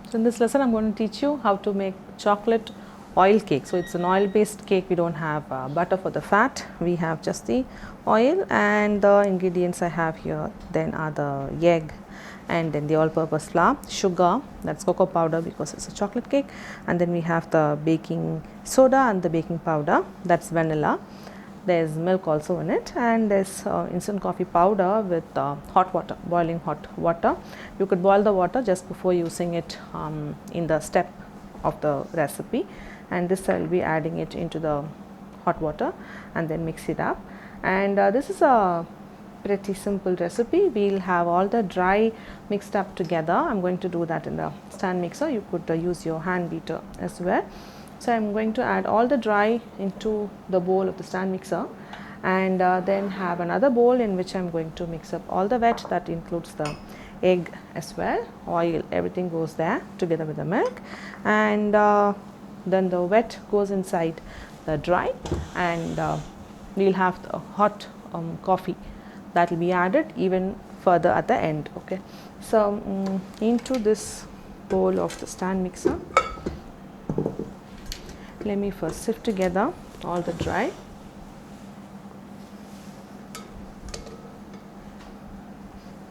So in this lesson I'm going to teach you how to make chocolate oil cake. So it's an oil based cake. We don't have butter for the fat, we have just the oil, and the ingredients I have here then are the egg and then the all purpose flour, sugar, that's cocoa powder because it's a chocolate cake, and then we have the baking soda and the baking powder, that's vanilla. There's milk also in it, and there's instant coffee powder with hot water, boiling hot water. You could boil the water just before using it in the step of the recipe, and this I'll be adding it into the hot water and then mix it up. And this is a pretty simple recipe. We'll have all the dry mixed up together. I'm going to do that in the stand mixer. You could use your hand beater as well. So I'm going to add all the dry into the bowl of the stand mixer, and then have another bowl in which I'm going to mix up all the wet, that includes the egg as well, oil, everything goes there together with the milk, and then the wet goes inside the dry, and we'll have the hot coffee that will be added even further at the end. Okay, so into this bowl of the stand mixer, let me first sift together all the dry.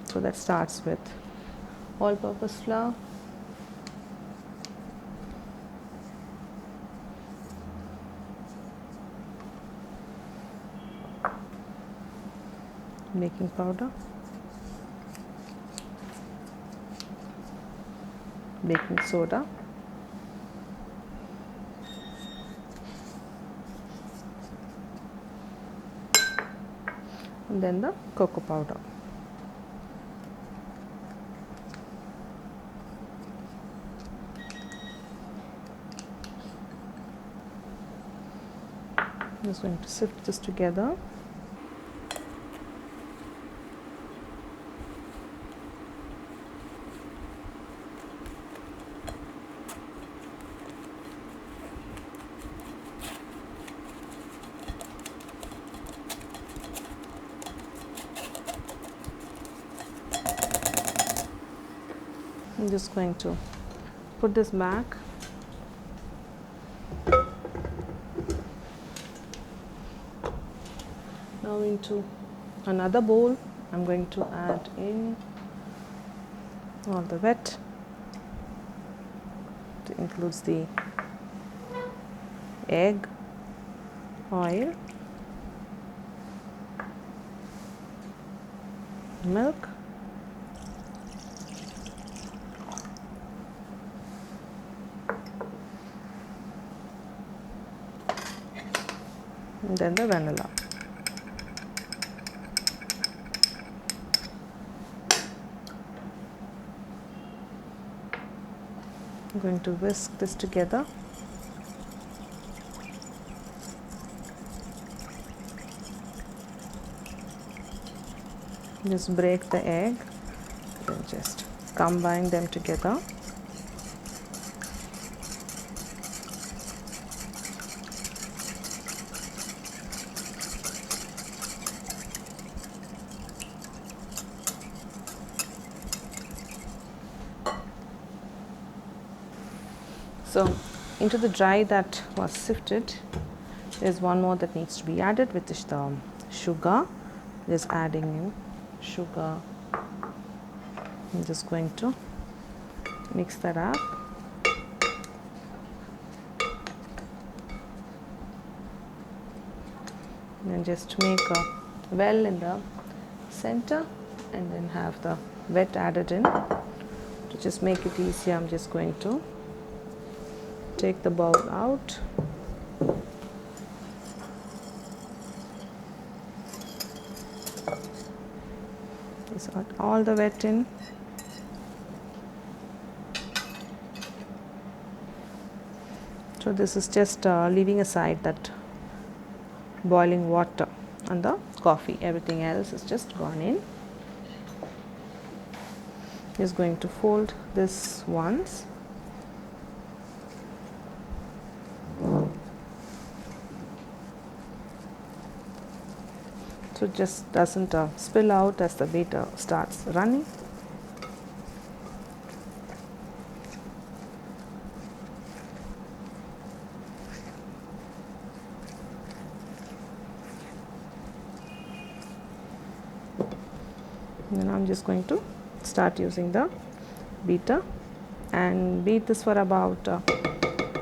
So that starts with all purpose flour, baking powder, baking soda, and then the cocoa powder. I'm just going to sift this together. I'm just going to put this back. Now into another bowl, I'm going to add in all the wet. It includes the egg, oil, milk, and then the vanilla. I'm going to whisk this together. Just break the egg, then just combine them together. So into the dry that was sifted, there's one more that needs to be added, which is the sugar. Just adding in sugar. I'm just going to mix that up. And just make a well in the center, and then have the wet added in. To just make it easier, I'm just going to take the bowl out. Just add all the wet in. So this is just leaving aside that boiling water and the coffee. Everything else is just gone in. Just going to fold this once. So it just doesn't spill out as the batter starts running. Then I'm just going to start using the beater and beat this for about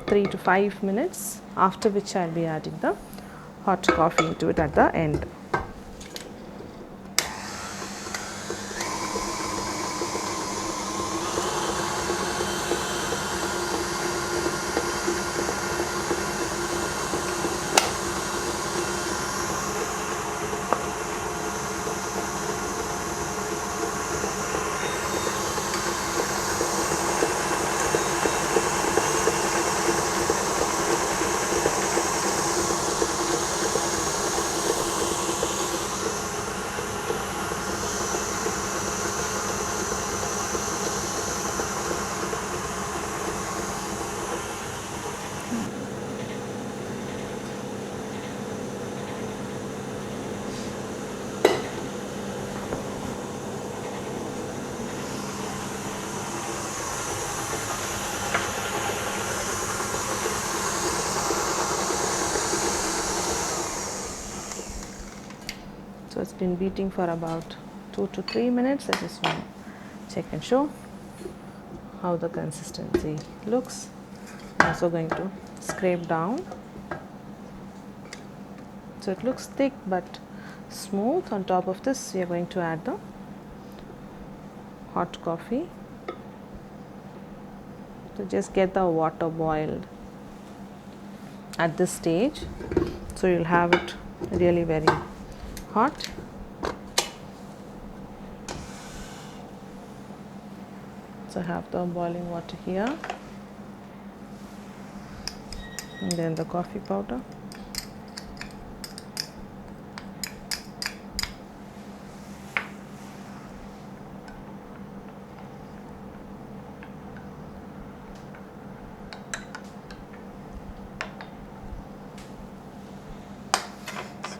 3 to 5 minutes, after which I'll be adding the hot coffee into it at the end. So it's been beating for about 2 to 3 minutes. I just want to check and show how the consistency looks. I'm also going to scrape down. So it looks thick but smooth. On top of this, we are going to add the hot coffee. So just get the water boiled at this stage. So you'll have it really very hot. So I have the boiling water here, and then the coffee powder.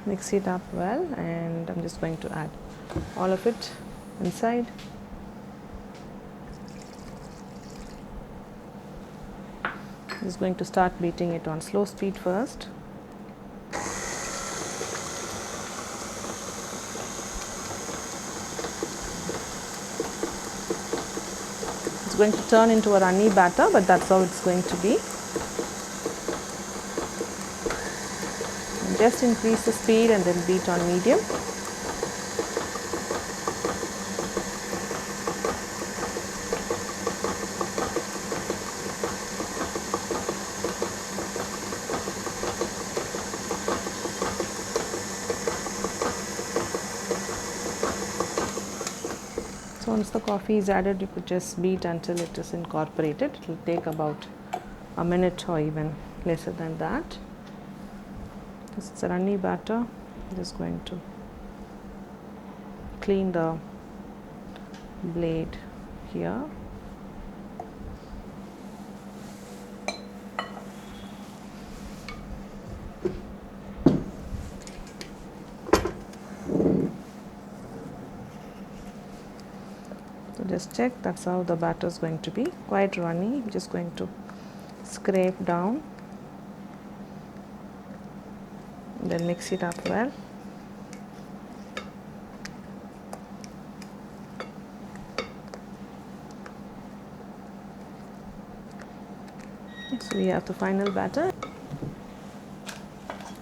Mix it up well, and I'm just going to add all of it inside. I'm just going to start beating it on slow speed first. It's going to turn into a runny batter, but that's how it's going to be. Just increase the speed and then beat on medium. So once the coffee is added, you could just beat until it is incorporated. It will take about a minute or even lesser than that. It's a runny batter. I'm just going to clean the blade here. So just check, that's how the batter is going to be, quite runny. I'm just going to scrape down, then mix it up well. So we have the final batter.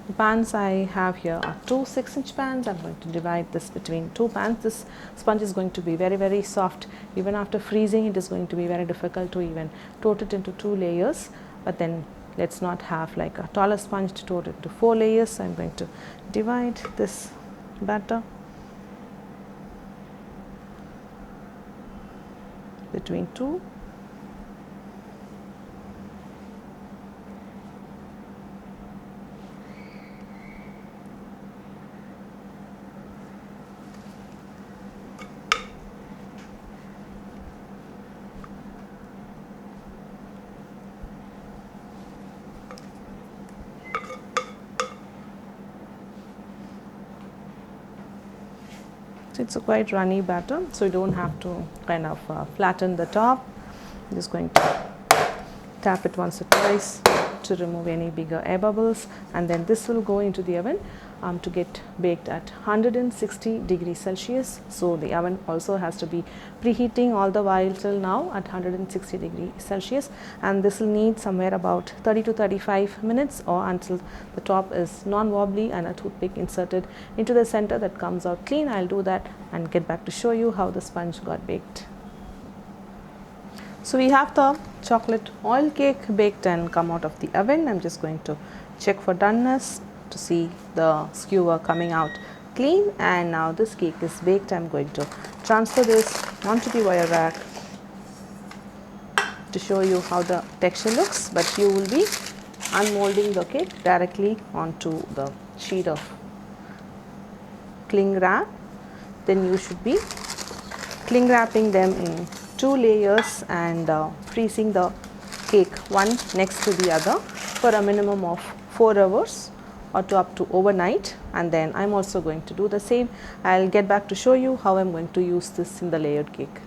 The pans I have here are two 6-inch pans. I'm going to divide this between two pans. This sponge is going to be very, very soft. Even after freezing, it is going to be very difficult to even toast it into 2 layers. But then let's not have like a taller sponge to toast it to 4 layers. So I'm going to divide this batter between 2. So it's a quite runny batter, so you don't have to kind of flatten the top. I'm just going to tap it once or twice to remove any bigger air bubbles, and then this will go into the oven to get baked at 160 degrees Celsius. So the oven also has to be preheating all the while till now at 160 degrees Celsius, and this will need somewhere about 30 to 35 minutes or until the top is non-wobbly and a toothpick inserted into the center that comes out clean. I'll do that and get back to show you how the sponge got baked. So we have the chocolate oil cake baked and come out of the oven. I'm just going to check for doneness to see the skewer coming out clean, and now this cake is baked. I'm going to transfer this onto the wire rack to show you how the texture looks, but you will be unmolding the cake directly onto the sheet of cling wrap. Then you should be cling wrapping them in 2 layers and freezing the cake one next to the other for a minimum of 4 hours or to up to overnight, and then I'm also going to do the same. I'll get back to show you how I'm going to use this in the layered cake.